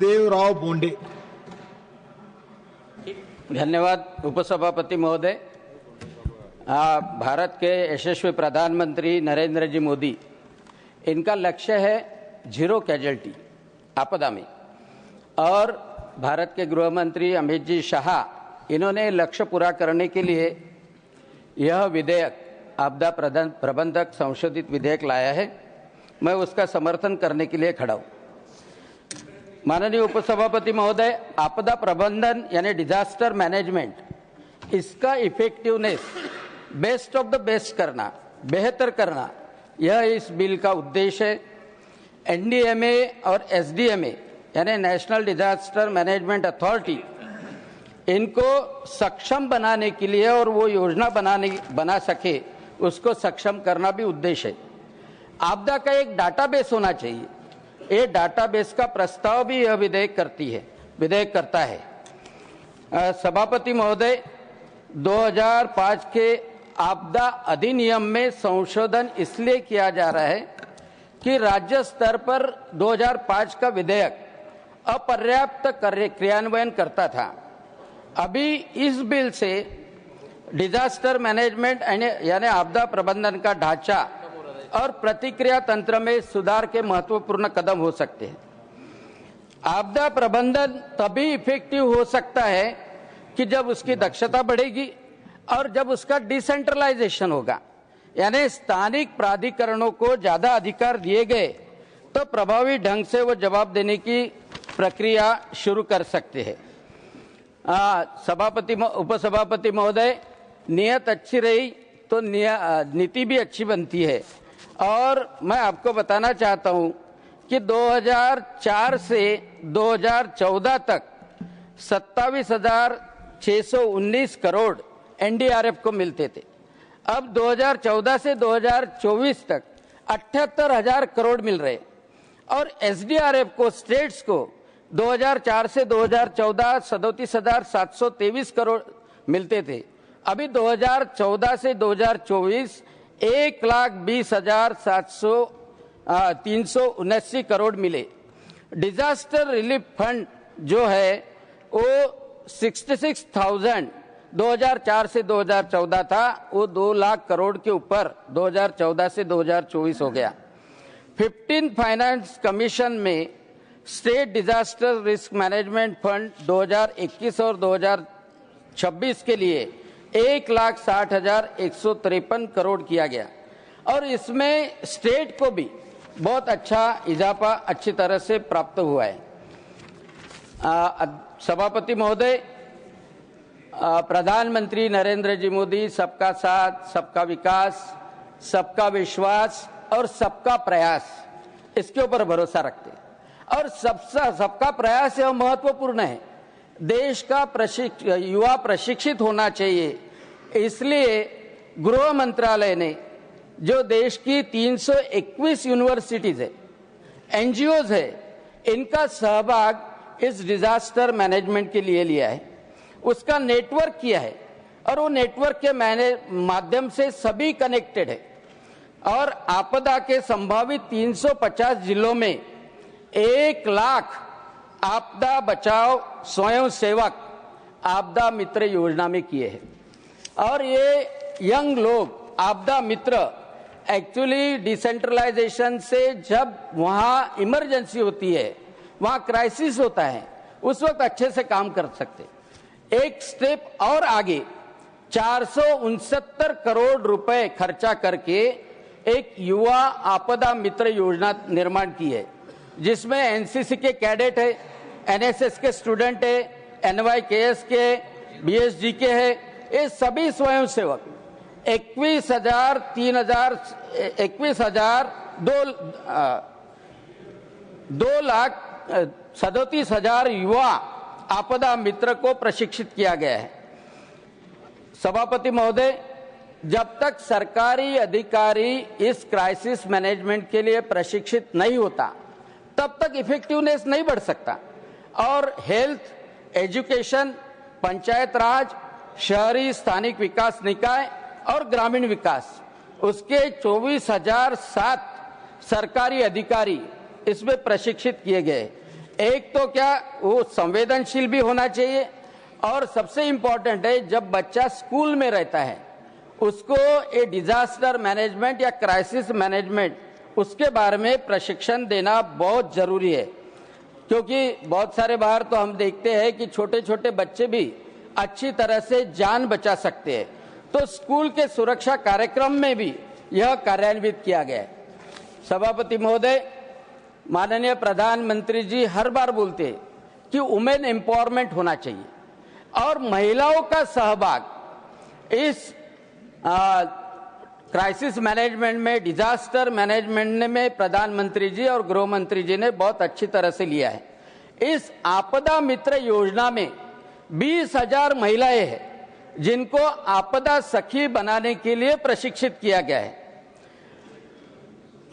देवराव बोंडे। धन्यवाद उपसभापति महोदय। भारत के यशस्वी प्रधानमंत्री नरेंद्र जी मोदी, इनका लक्ष्य है जीरो कैजुअल्टी आपदा में, और भारत के गृह मंत्री अमित जी शाह, इन्होंने लक्ष्य पूरा करने के लिए यह विधेयक आपदा प्रबंधक संशोधित विधेयक लाया है। मैं उसका समर्थन करने के लिए खड़ा हूँ। माननीय उपसभापति महोदय, आपदा प्रबंधन यानी डिजास्टर मैनेजमेंट, इसका effectiveness best of the best करना, बेहतर करना, यह इस बिल का उद्देश्य है। एनडीएमए और एसडीएमए यानी नेशनल डिजास्टर मैनेजमेंट अथॉरिटी, इनको सक्षम बनाने के लिए और वो योजना बना सके, उसको सक्षम करना भी उद्देश्य है। आपदा का एक डाटाबेस होना चाहिए। ये डाटाबेस का प्रस्ताव भी यह विधेयक करता है। सभापति महोदय, 2005 के आपदा अधिनियम में संशोधन इसलिए किया जा रहा है कि राज्य स्तर पर 2005 का विधेयक अपर्याप्त क्रियान्वयन करता था। अभी इस बिल से डिजास्टर मैनेजमेंट यानी आपदा प्रबंधन का ढांचा और प्रतिक्रिया तंत्र में सुधार के महत्वपूर्ण कदम हो सकते हैं। आपदा प्रबंधन तभी इफेक्टिव हो सकता है कि जब उसकी दक्षता बढ़ेगी और जब उसका डिसेंट्रलाइजेशन होगा, यानी स्थानिक प्राधिकरणों को ज्यादा अधिकार दिए गए तो प्रभावी ढंग से वो जवाब देने की प्रक्रिया शुरू कर सकते हैं। उपसभापति महोदय, नियत अच्छी रही तो नीति भी अच्छी बनती है। और मैं आपको बताना चाहता हूं कि 2004 से 2014 तक 27,619 करोड़ एनडीआरएफ को मिलते थे। अब 2014 से 2024 तक 78,000 करोड़ मिल रहे, और एसडीआरएफ को स्टेट्स को 2004 से 2014 37,723 करोड़ मिलते थे। अभी 2014 से 2024 1,20,379 करोड़ मिले। डिजास्टर रिलीफ फंड जो है वो 66,000 2004 से 2014 था, वो 2 लाख करोड़ के ऊपर 2014 से 2024 हो गया। 15 फाइनेंस कमीशन में state disaster risk management fund 2021 और 2026 के लिए 1,60,153 करोड़ किया गया, और इसमें स्टेट को भी बहुत अच्छा इजाफा अच्छी तरह से प्राप्त हुआ है। सभापति महोदय, प्रधानमंत्री नरेंद्र जी मोदी सबका साथ, सबका विकास, सबका विश्वास और सबका प्रयास, इसके ऊपर भरोसा रखते हैं, और सबका प्रयास यह महत्वपूर्ण है। देश का युवा प्रशिक्षित होना चाहिए, इसलिए गृह मंत्रालय ने जो देश की 321 यूनिवर्सिटीज है, एनजीओज है, इनका सहभाग इस डिजास्टर मैनेजमेंट के लिए लिया है, उसका नेटवर्क किया है, और वो नेटवर्क के माध्यम से सभी कनेक्टेड है, और आपदा के संभावित 350 जिलों में 1 लाख आपदा बचाव स्वयं सेवक आपदा मित्र योजना में किए हैं। और ये यंग लोग आपदा मित्र एक्चुअली डिसेंट्रलाइजेशन से जब वहां इमरजेंसी होती है, वहां क्राइसिस होता है, उस वक्त अच्छे से काम कर सकते। एक स्टेप और आगे 469 करोड़ रुपए खर्चा करके एक युवा आपदा मित्र योजना निर्माण की है, जिसमें एनसीसी के कैडेट है, एनएसएस के स्टूडेंट है, एनवाईकेएस के, बीएसजी के है, ये सभी स्वयंसेवक 2,37,000 युवा आपदा मित्र को प्रशिक्षित किया गया है। सभापति महोदय, जब तक सरकारी अधिकारी इस क्राइसिस मैनेजमेंट के लिए प्रशिक्षित नहीं होता, तब तक इफेक्टिवनेस नहीं बढ़ सकता, और हेल्थ, एजुकेशन, पंचायत राज, शहरी स्थानिक विकास निकाय और ग्रामीण विकास, उसके 24,007 सरकारी अधिकारी इसमें प्रशिक्षित किए गए। एक तो क्या वो संवेदनशील भी होना चाहिए, और सबसे इम्पोर्टेंट है जब बच्चा स्कूल में रहता है उसको ये डिजास्टर मैनेजमेंट या क्राइसिस मैनेजमेंट उसके बारे में प्रशिक्षण देना बहुत जरूरी है, क्योंकि बहुत सारे बार तो हम देखते हैं कि छोटे छोटे बच्चे भी अच्छी तरह से जान बचा सकते हैं। तो स्कूल के सुरक्षा कार्यक्रम में भी यह कार्यान्वित किया गया है। सभापति महोदय, माननीय प्रधानमंत्री जी हर बार बोलते हैं कि वुमेन एम्पावरमेंट होना चाहिए और महिलाओं का सहभाग इस क्राइसिस मैनेजमेंट में, डिजास्टर मैनेजमेंट में प्रधानमंत्री जी और गृह मंत्री जी ने बहुत अच्छी तरह से लिया है। इस आपदा मित्र योजना में 20,000 महिलाएं हैं जिनको आपदा सखी बनाने के लिए प्रशिक्षित किया गया है।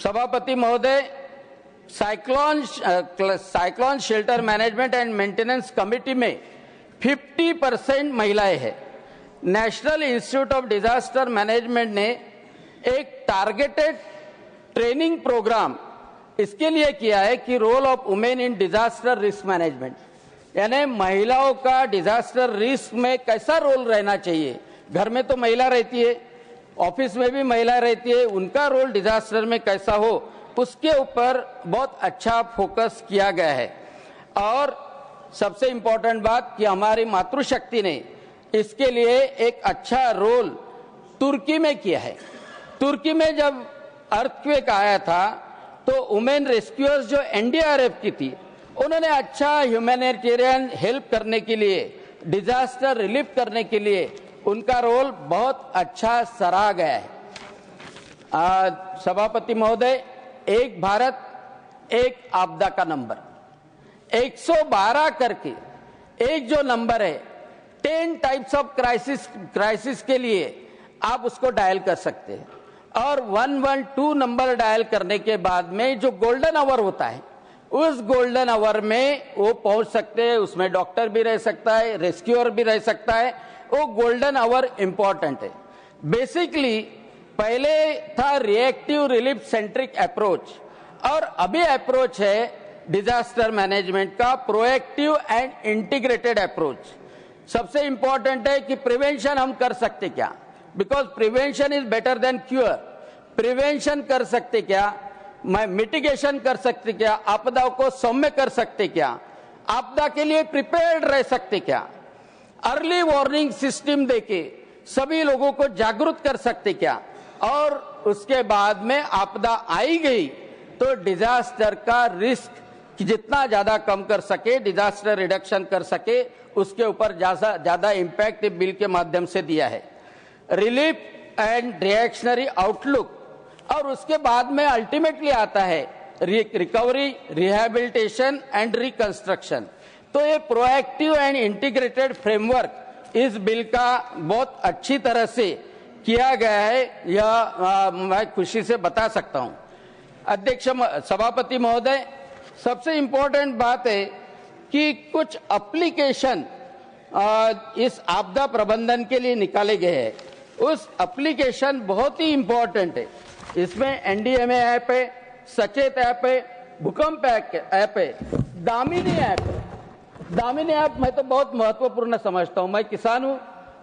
सभापति महोदय, cyclone shelter management and maintenance committee में 50% महिलाएं हैं। National institute of disaster management ने एक टारगेटेड ट्रेनिंग प्रोग्राम इसके लिए किया है कि role of women in disaster risk management, यानी महिलाओं का डिजास्टर रिस्क में कैसा रोल रहना चाहिए। घर में तो महिला रहती है, ऑफिस में भी महिला रहती है, उनका रोल डिजास्टर में कैसा हो उसके ऊपर बहुत अच्छा फोकस किया गया है। और सबसे इम्पोर्टेंट बात कि हमारी मातृशक्ति ने इसके लिए एक अच्छा रोल तुर्की में किया है। तुर्की में जब अर्थक्वेक आया था तो वुमेन रेस्क्यूअर्स जो एनडीआरएफ की थी, उन्होंने अच्छा ह्यूमैनिटेरियन हेल्प करने के लिए, डिजास्टर रिलीफ करने के लिए उनका रोल बहुत अच्छा सराहा गया है। सभापति महोदय, एक भारत एक आपदा का नंबर 112 करके एक जो नंबर है 10 टाइप्स ऑफ क्राइसिस के लिए आप उसको डायल कर सकते हैं, और 112 नंबर डायल करने के बाद में जो गोल्डन आवर होता है उस गोल्डन आवर में वो पहुंच सकते हैं। उसमें डॉक्टर भी रह सकता है, रेस्क्यूअर भी रह सकता है। वो गोल्डन आवर इंपॉर्टेंट है। बेसिकली पहले था रिएक्टिव रिलीफ सेंट्रिक अप्रोच, और अभी अप्रोच है डिजास्टर मैनेजमेंट का प्रोएक्टिव एंड इंटीग्रेटेड अप्रोच। सबसे इंपॉर्टेंट है कि प्रिवेंशन हम कर सकते क्या, because prevention is better than cure. Prevention कर सकते क्या, मिटिगेशन कर सकते क्या, आपदाओं को सौम्य कर सकते क्या, आपदा के लिए प्रिपेयर्ड रह सकते क्या, अर्ली वार्निंग सिस्टम देके सभी लोगों को जागरूक कर सकते क्या, और उसके बाद में आपदा आई गई तो डिजास्टर का रिस्क जितना ज्यादा कम कर सके, डिजास्टर रिडक्शन कर सके, उसके ऊपर ज्यादा इम्पैक्ट बिल के माध्यम से दिया है। रिलीफ एंड रिएक्शनरी आउटलुक, और उसके बाद में अल्टीमेटली आता है रिकवरी, रिहैबिलिटेशन एंड रिकंस्ट्रक्शन। तो ये प्रोएक्टिव एंड इंटीग्रेटेड फ्रेमवर्क इस बिल का बहुत अच्छी तरह से किया गया है, यह मैं खुशी से बता सकता हूं। अध्यक्ष सभापति महोदय, सबसे इंपॉर्टेंट बात है कि कुछ एप्लीकेशन इस आपदा प्रबंधन के लिए निकाले गए हैं। उस एप्लीकेशन बहुत ही इंपॉर्टेंट है। इसमें एनडीएमए ऐप है, सचेत ऐप है, भूकंप ऐप है, दामिनी ऐप है। दामिनी ऐप मैं तो बहुत महत्वपूर्ण समझता हूं। मैं किसान हूं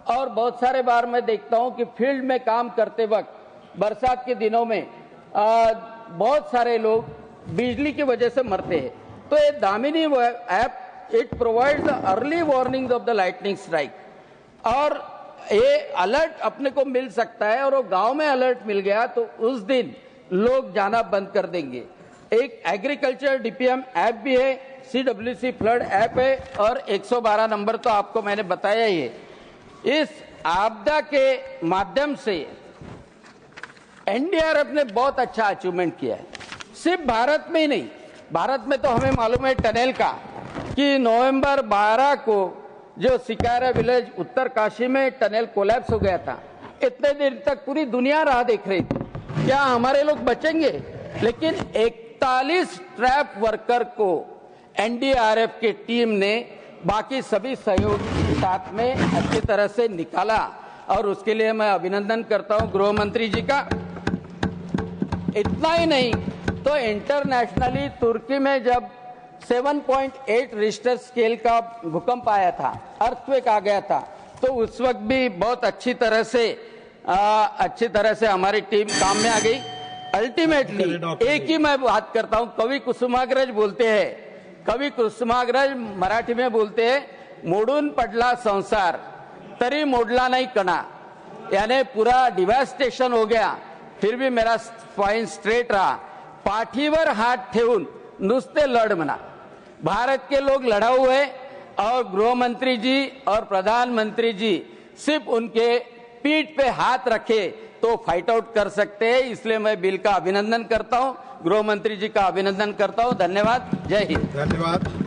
और बहुत सारे बार मैं देखता हूं कि फील्ड में काम करते वक्त बरसात के दिनों में बहुत सारे लोग बिजली की वजह से मरते हैं। तो ये Damini app it provides the early warning of the lightning strike, और ये अलर्ट अपने को मिल सकता है, और वो गांव में अलर्ट मिल गया तो उस दिन लोग जाना बंद कर देंगे। एक एग्रीकल्चर डीपीएम ऐप भी है, सीडब्ल्यूसी फ्लड ऐप है, और 112 नंबर तो आपको मैंने बताया ही है। इस आपदा के माध्यम से एनडीआरएफ ने बहुत अच्छा अचीवमेंट किया है। सिर्फ भारत में ही नहीं, भारत में तो हमें मालूम है टनल का कि नवंबर 12 को जो सिकारा विलेज उत्तरकाशी में टनल कोलैप्स हो गया था, इतने देर तक पूरी दुनिया राह देख रही थी क्या हमारे लोग बचेंगे, लेकिन 41 ट्रैप वर्कर को एनडीआरएफ की टीम ने बाकी सभी सहयोग के साथ में अच्छी तरह से निकाला, और उसके लिए मैं अभिनंदन करता हूं गृह मंत्री जी का। इतना ही नहीं तो इंटरनेशनली तुर्की में जब 7.8 रिश्टर स्केल का भूकंप आया था, अर्थक्वेक आ गया था, तो उस वक्त भी बहुत अच्छी तरह से हमारी टीम काम में आ गई। अल्टीमेटली एक ही मैं बात करता हूं, कवि कुसुमाग्रज बोलते हैं, कवि कुसुमाग्रज मराठी में बोलते हैं, मोडून पडला संसार तरी मोडला नहीं कणा, यानी पूरा डिवास्टेशन हो गया फिर भी मेरा स्पाइन स्ट्रेट रहा, पाठीवर हाथ ठेवून नुसते लड़ म्हणा। भारत के लोग लड़ाऊ है और गृह मंत्री जी और प्रधानमंत्री जी सिर्फ उनके पीठ पे हाथ रखे तो फाइट आउट कर सकते हैं, इसलिए मैं बिल का अभिनंदन करता हूं, गृह मंत्री जी का अभिनंदन करता हूं। धन्यवाद, जय हिंद। धन्यवाद।